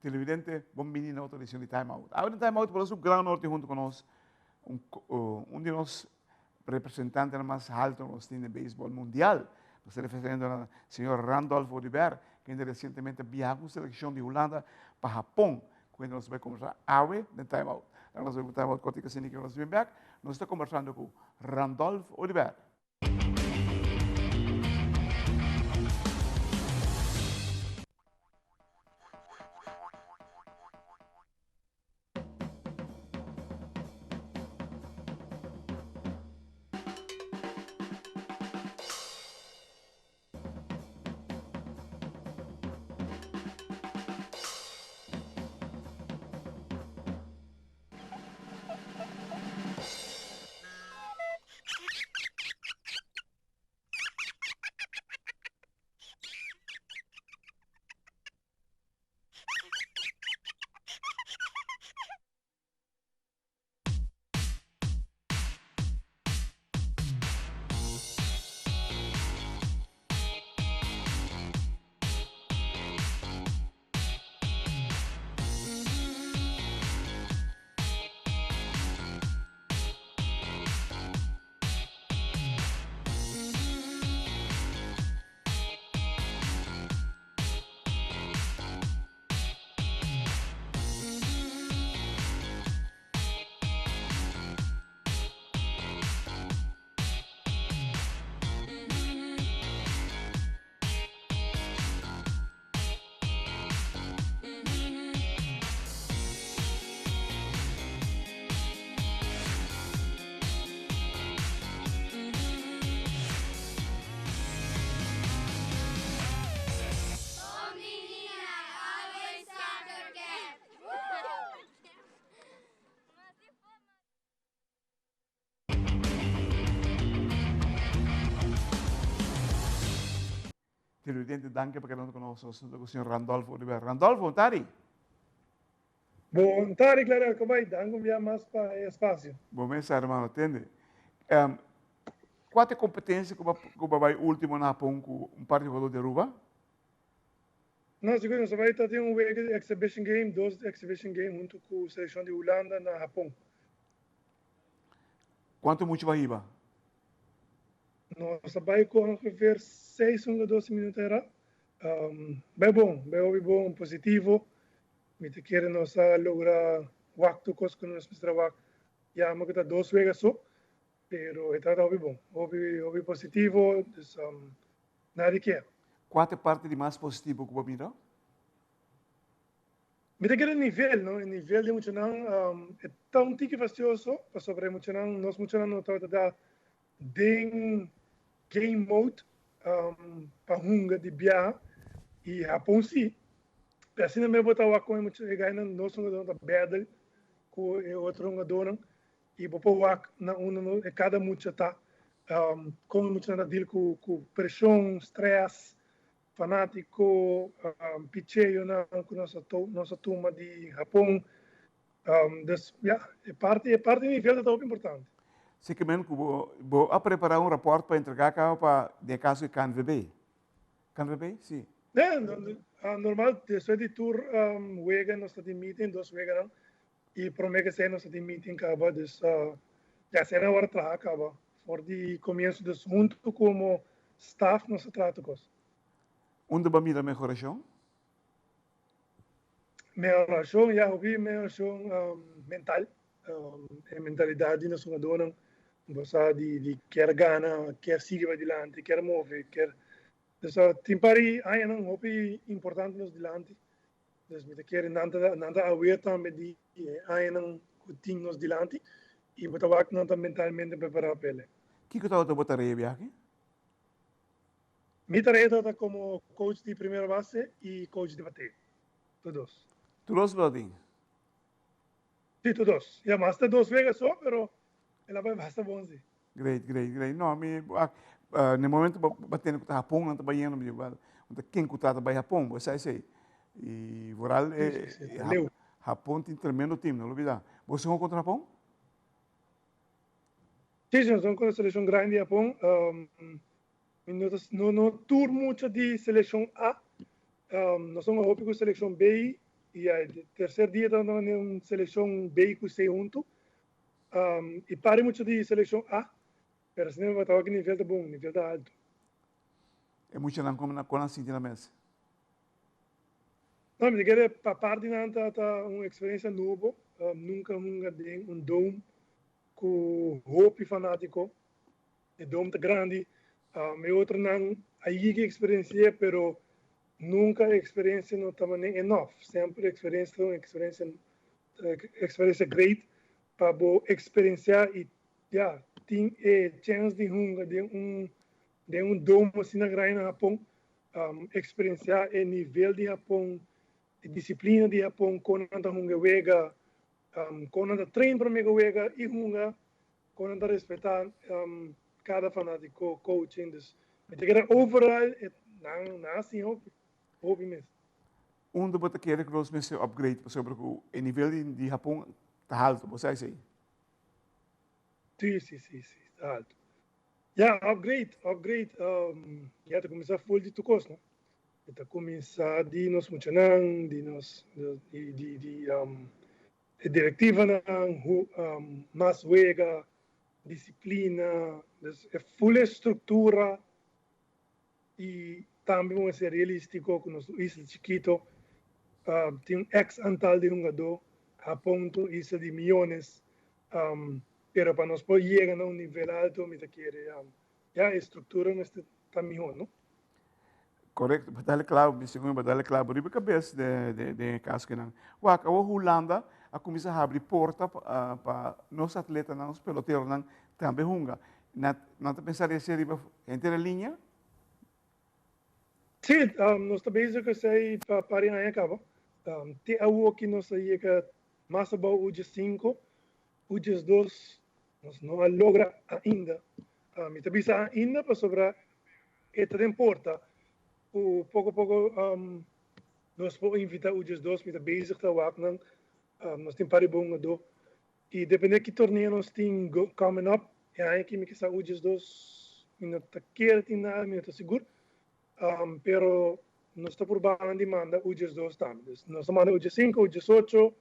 televidente, bom menino na outra edição de Time Out. Agora, em Time Out, por isso, o Grão Norte junto conosco, de nós representantes mais altos no beisebol mundial. Se referindo ao senhor Randolph Oliver, que recentemente viajou com a seleção de Holanda para Japão, quando nós vamos conversar AWE de Time Out. Nós vamos Time Out com a Cine que nós vamos back. Nós estamos conversando com Randolph Oliver. Televidente, danke por quedando conosco, com o senhor Randolph Oliver. Randolph, Tari. Bom tarde, claro, como vai? Dango já mais para espaço. Bom mês, irmão, entende? Qual é a competência que vai último na Japão com par de jogador de Aruba? Não, segundo, nós vai ter um exhibition game, dois exhibition game junto com a seleção de Holanda na Japão. Quanto muito vai ir? Nós vai com ver 6 a 12 minutos era. Bem bom, positivo. Me te quer nós lograr waktu kos que nós precisamos já mas que 2 vezes só, pero está bem bom, houve positivo, nada que é. Qual é a parte de mais positivo que você mira? Me te quer o nível de muito não é tão tique fastioso, para sobre muito não, nós muito não está den game mode para hunga de bia e Japão sim. Assim também botar o acon muito ganha nós somos da battle com outro jogador e botar o ac na cada muito tá como muito na deal com pressão, stress, fanático, picheio na com nossa turma de Japão. É parte nível da top importante. Sei que vou preparar reporte para entregar para de caso de CanVB. CanVB, sim. Normal, depois de tour, wega nós temos meeting, 2 wega e promete que nós temos meeting acaba, já será hora para acaba, for de começo do junto como staff nós trata com. Onde vai mirar melhoração? Melhoração, já ouvi melhoração mental, mentalidade nós jogadores, você de quer ganhar, quer seguir adiante, quer mover, quer então, timpari aí não hopi importante nos dilante. Então, me quer nada aware também de aí não cutin nos dilante e botar vak não mentalmente preparar para ele. Que tu tá botar aí viagem? Me traído tá como coach de primeira base e coach de bater. Todos. Todos building. Sim, todos. Já mais de 2 vezes só, pero ela vai bastante bom sim. Great. Não, no momento batendo com o Japão, não está banhando, quem que está para Japão, você sei. E Voral Japão tem tremendo time, não olvidar. Você jogou contra o Japão? Sim, nós jogamos com a seleção grande de Japão. Não tour muito de seleção A. Nós somos com a seleção B E o terceiro dia estava na seleção B com C junto. E parei muito de seleção A, mas assim eu estava aqui nível de bom, nível de alto. É muito não como na quando assim na mesa. Não, mas queria para parte não tá uma experiência nova, nunca um dom com hope fanático, o dom tá grande, e outro não aí que experiência, pero nunca experiência não estava nem enough, sempre experiência great para bo experienciar e já tem chance de dom assim na grande na Japão, experienciar o nível de Japão, disciplina de Japão, quando anda hunga wega, quando anda treino para mega wega e hunga, quando anda respeitar cada fanático, coaching, dus, eu diria overall, não assim, hobby mesmo. Onde você quer que nós mesmo upgrade sobre o nível de Japão tá alto, você aí? Sim, tá alto. Ja, upgrade. Já está começando full de tucos, não? Está começando de nos funcionando, de diretiva não, mais wega, disciplina, é full estrutura e também vamos ser realístico com nosso isla chiquito, tem um ex antal de jogador, a ponto isla de milhões, pero para nós poder chegar a um nível alto, me querer já a estrutura mas está melhor, não? Correto, batalha claro, segundo batalha claro, riba cabeça de caso que não. O a Holanda a começar a abrir porta para nós atletas, nós peloteiros não também hunga. Não te pensar em ser riba entre a linha? Sim, nós também já que sei para aí acaba. Tem algo que nós aí que mais about o 5, o 2 nós não logra ainda. Me também ainda para sobrar esta porta. O pouco a pouco nós podemos invitar o 2 me também bezig te waken. Nós temos para bom do e depende que torneio nós temos coming up. E aí que me que sa o 2 não está querendo nada, me está seguro. Pero nós está por banda demanda o 2 também. Nós manda o 5, o 18,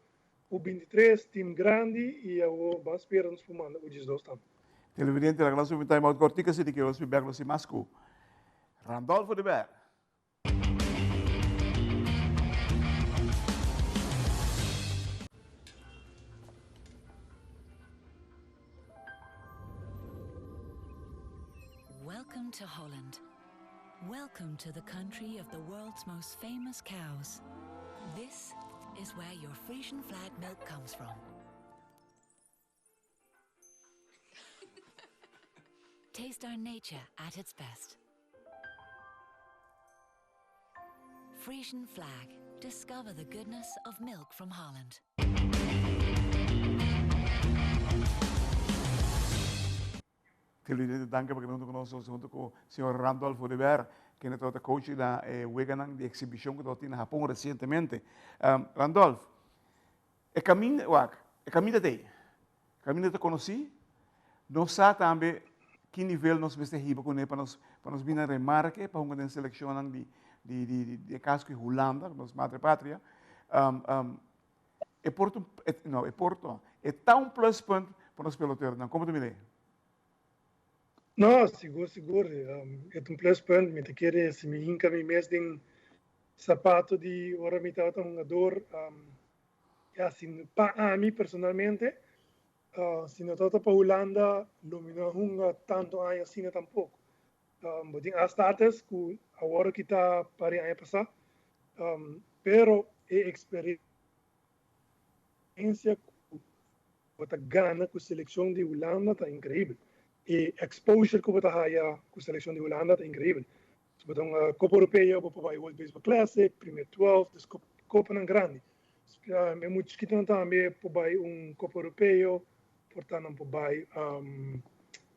o 23, time grande e o vamos esperar nos por manda o 2 também. Televidente, la classe mi time out cortica se di che lo si berlo si masco. Randolfo de Ber. Welcome to Holland. Welcome to the country of the world's most famous cows. This is where your Frisian flag milk comes from. Taste our nature at its best. Frisian flag. Discover the goodness of milk from Holland. Televidente, danke perché venuto con noi junto con il signor Randolfo de Ber, che è stato coach da Weganang di exhibition che ho in Giappone recentemente. Randolfo, e cammina te. Cammina te conosci? Non sa também que nível nós vamos ter com ele para nós vir a remarque para uma seleção de caso que Holanda, nossa madre pátria, é tão plus ponto para nós peloteiros, não? Como tu me lê? Não, seguro. É plus point, me te querer se me hinca me mês de sapato de hora me tá um jogador, assim, para mim personalmente, se não está para Holanda, não me hunga tanto anos assim tampouco. Mas as starters que agora que está para aí passar, pero a experiência que está ganha com a seleção de Holanda está incrível. E exposure que você tem com a seleção de Holanda está incrível. Você tem a Copa Europeia, você vai World Baseball Classic, Premier 12, Copa não grande. É muito que também vai Copa Europeia, portanto vai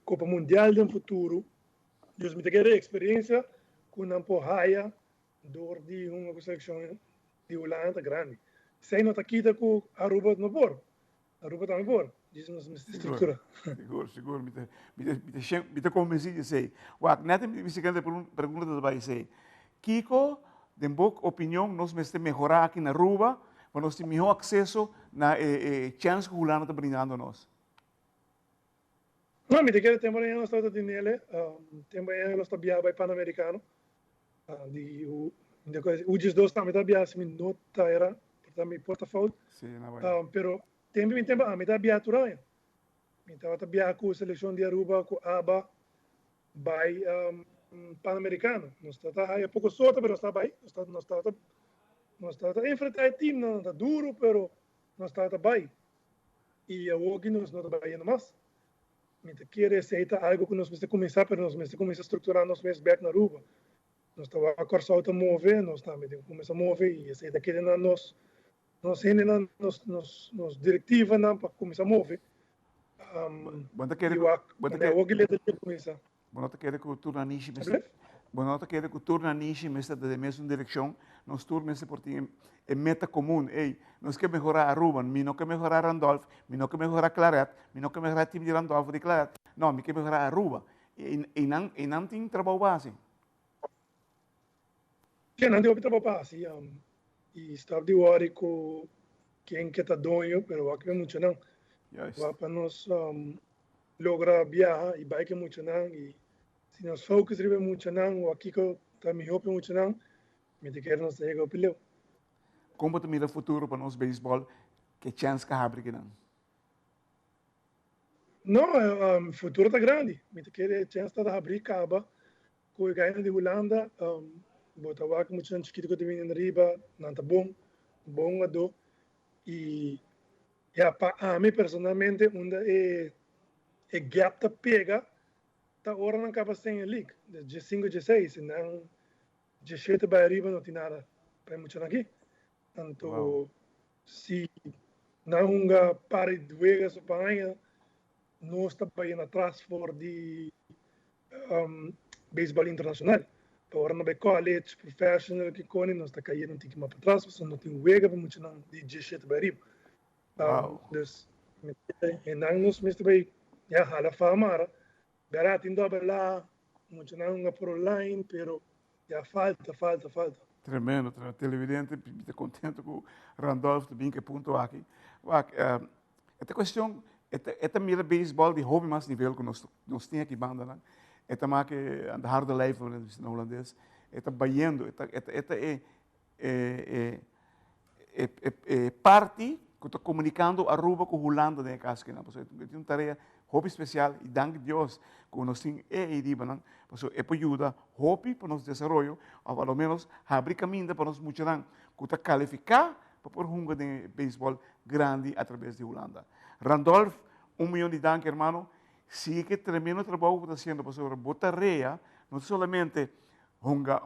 Copa Mundial no futuro. Então, me tem a experiência com uma porraia de uma seleção de Holanda grande. Se não está aqui com Aruba no bor, Aruba também bor. Diz nos estrutura. Seguro. Me te convenci de sei. Wak, net me seguinte pergunta do vai sei. Kiko, de boa opinião, nós me melhorar aqui na Aruba, para nós ter melhor acesso na chance que o Holanda está brindando a nós. Não, me diga, tempo aí nós estamos nele, tempo aí nós estamos viajando para Pan-Americano, de coisa, o dias dois também está viajando, me nota era, também porta-foto, Sim, na verdade. pero tempo a me está viajando turaya, me estava viajando com a seleção de Aruba, com a ABA, by Pan-Americano, nós está aí pouco sorte, pero nós está aí, nós está enfrentar o time, não está duro, pero nós está bem, e hoje nós não está bem mais. Me quer aceitar algo que nós precisamos começar, mas nós precisamos começar a estruturar nós mesmos back na Aruba. Nós estamos a correr a mover, nós estamos a começar a mover e aceitar que nós diretiva para começar a mover. Bom, tá querendo que o turno niche, bom, tá querendo que o turno niche, mas da mesma direção, nós turnos por ti é meta comum. Ei, nós queremos melhorar a Aruba, me não quer melhorar Randolph, me não quer melhorar Claret, me não quer melhorar o time de Randolph de Claret. Não, me quer melhorar a Aruba. E não tem trabalho base. Que não tem trabalho base. E está de hora com quem que está dono, pero aqui é muito não. Para nós lograr viajar e vai que muito não. E se nós focus ribe muito não, o aqui que está melhor muito não, me quer nós chegar ao pileu. Como tu mira o futuro para nós beisebol? Que chance que abre aqui não? Não, o futuro está grande. Me quer chance de abrir caba com o ganho de Holanda. Botar o muito não chiquito que tem na riba, não tá bom a do. E a mim personalmente, onde é gap tá pega, tá hora não acaba sem a league, de 5 de 6, não de 7 para riba não tem nada para muito aqui. Tanto se não para de Vegas ou para não está bem atrás for de beisebol internacional. Agora não vai college, professional, que cone, nós está caindo, não tem que ir para trás, você não tem Vega para muito não de 17 para riba. Dus, não nos mesmo vai, hala famara, barato indo lá, muito não por online, pero falta. Tremendo, televidente, estou contente com o Randolph, também que ponto aqui. Esta questão, esta mira beisebol de hobby mais nível que nós temos aqui banda, né? Esta marca aan de harde lijf no holandês, esta baiendo, esta parte que está comunicando a Aruba com Holanda de casca, né? Porque é uma tarefa hobby especial e dank Deus que nós temos aí, né? Porque é ajuda hobby para nosso desenvolvimento, ou pelo menos abrir caminho para nós muitos que está qualificar para por um de beisebol grande através de Holanda. Randolph, 1 milhão de dank, hermano. Sí que tremendo trabajo que está haciendo, profesor Botarrea, no solamente honga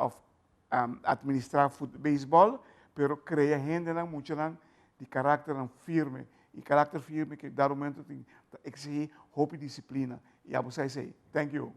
administrar béisbol, pero crea gente mucho de carácter firme, e carácter firme que dá momento tem exigir hope e disciplina. E a você thank you.